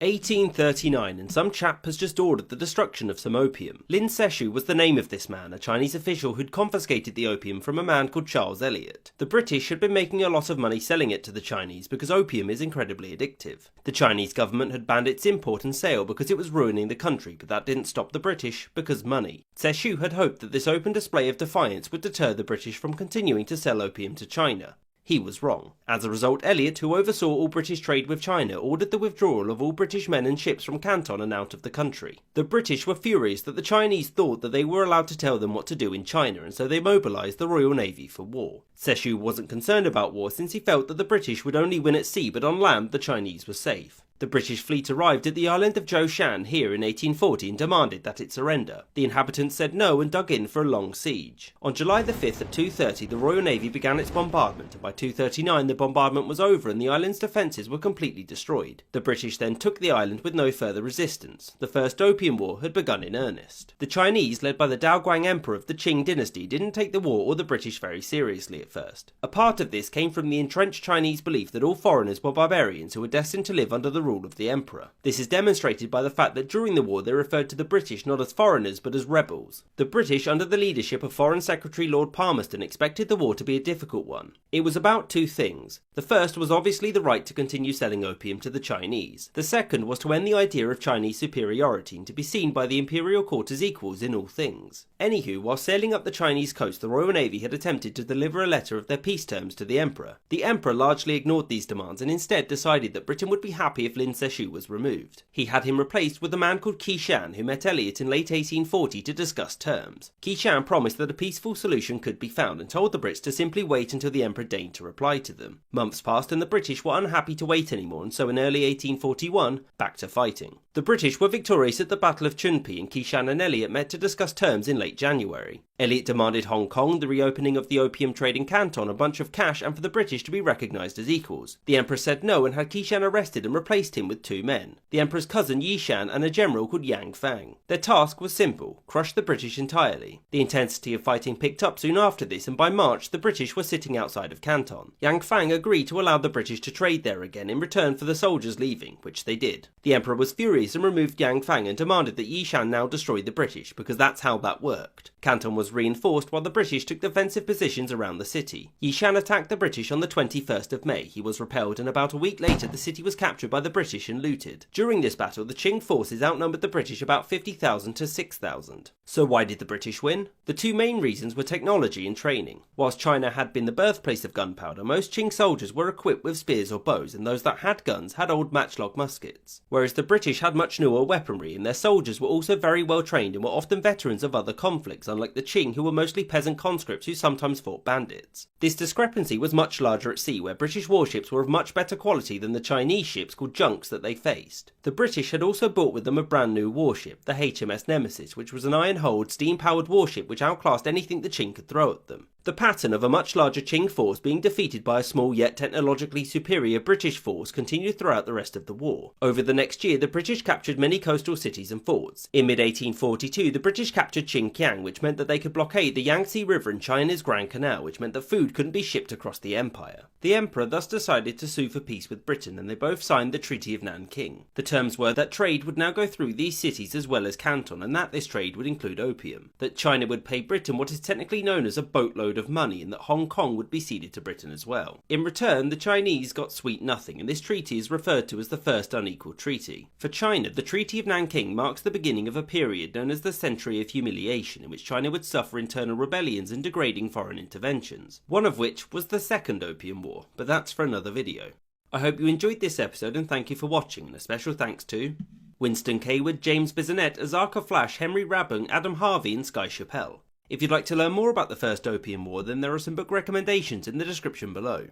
1839, and some chap has just ordered the destruction of some opium. Lin Seshu was the name of this man, a Chinese official who'd confiscated the opium from a man called Charles Eliot. The British had been making a lot of money selling it to the Chinese because opium is incredibly addictive. The Chinese government had banned its import and sale because it was ruining the country, but that didn't stop the British because money. Seshu had hoped that this open display of defiance would deter the British from continuing to sell opium to China. He was wrong. As a result, Eliot, who oversaw all British trade with China, ordered the withdrawal of all British men and ships from Canton and out of the country. The British were furious that the Chinese thought that they were allowed to tell them what to do in China, and so they mobilised the Royal Navy for war. Seshu wasn't concerned about war since he felt that the British would only win at sea, but on land the Chinese were safe. The British fleet arrived at the island of Zhoushan here in 1840 and demanded that it surrender. The inhabitants said no and dug in for a long siege. On July the 5th at 2:30 the Royal Navy began its bombardment, and by 2:39 the bombardment was over and the island's defences were completely destroyed. The British then took the island with no further resistance. The First Opium War had begun in earnest. The Chinese, led by the Daoguang Emperor of the Qing dynasty, didn't take the war or the British very seriously at first. A part of this came from the entrenched Chinese belief that all foreigners were barbarians who were destined to live under the rule of the Emperor. This is demonstrated by the fact that during the war they referred to the British not as foreigners but as rebels. The British, under the leadership of Foreign Secretary Lord Palmerston, expected the war to be a difficult one. It was about two things. The first was obviously the right to continue selling opium to the Chinese. The second was to end the idea of Chinese superiority and to be seen by the imperial court as equals in all things. Anywho, while sailing up the Chinese coast, the Royal Navy had attempted to deliver a letter of their peace terms to the Emperor. The Emperor largely ignored these demands and instead decided that Britain would be happy if Lin Seshu was removed. He had him replaced with a man called Qishan, who met Eliot in late 1840 to discuss terms. Qishan promised that a peaceful solution could be found and told the Brits to simply wait until the Emperor deigned to reply to them. Months passed and the British were unhappy to wait anymore, and so in early 1841, back to fighting. The British were victorious at the Battle of Chunpi, and Qishan and Eliot met to discuss terms in late January. Eliot demanded Hong Kong, the reopening of the opium trade in Canton, a bunch of cash, and for the British to be recognised as equals. The Emperor said no and had Qishan arrested and replaced him with two men, the Emperor's cousin Yishan and a general called Yang Fang. Their task was simple: crush the British entirely. The intensity of fighting picked up soon after this, and by March the British were sitting outside of Canton. Yang Fang agreed to allow the British to trade there again in return for the soldiers leaving, which they did. The Emperor was furious and removed Yang Fang and demanded that Yishan now destroy the British, because that's how that worked. Canton was reinforced while the British took defensive positions around the city. Yishan attacked the British on the 21st of May. He was repelled, and about a week later the city was captured by the British and looted. During this battle, the Qing forces outnumbered the British about 50,000 to 6,000. So why did the British win? The two main reasons were technology and training. Whilst China had been the birthplace of gunpowder, most Qing soldiers were equipped with spears or bows, and those that had guns had old matchlock muskets. Whereas the British had much newer weaponry, and their soldiers were also very well trained and were often veterans of other conflicts, unlike the Qing, who were mostly peasant conscripts who sometimes fought bandits. This discrepancy was much larger at sea, where British warships were of much better quality than the Chinese ships called junks that they faced. The British had also brought with them a brand new warship, the HMS Nemesis, which was an iron-hulled, steam-powered warship which outclassed anything the Qing could throw at them. The pattern of a much larger Qing force being defeated by a small yet technologically superior British force continued throughout the rest of the war. Over the next year, the British captured many coastal cities and forts. In mid-1842, the British captured Xinjiang, which meant that they could blockade the Yangtze River and China's Grand Canal, which meant that food couldn't be shipped across the empire. The Emperor thus decided to sue for peace with Britain, and they both signed the Treaty of Nanking. The terms were that trade would now go through these cities as well as Canton, and that this trade would include opium. That China would pay Britain what is technically known as a boatload of money, and that Hong Kong would be ceded to Britain as well. In return, the Chinese got sweet nothing, and this treaty is referred to as the First Unequal Treaty. For China, the Treaty of Nanking marks the beginning of a period known as the Century of Humiliation, in which China would suffer internal rebellions and degrading foreign interventions, one of which was the Second Opium War, but that's for another video. I hope you enjoyed this episode and thank you for watching, and a special thanks to Winston Kaywood, James Bissonette, Azarka Flash, Henry Rabung, Adam Harvey and Sky Chappelle. If you'd like to learn more about the First Opium War, then there are some book recommendations in the description below.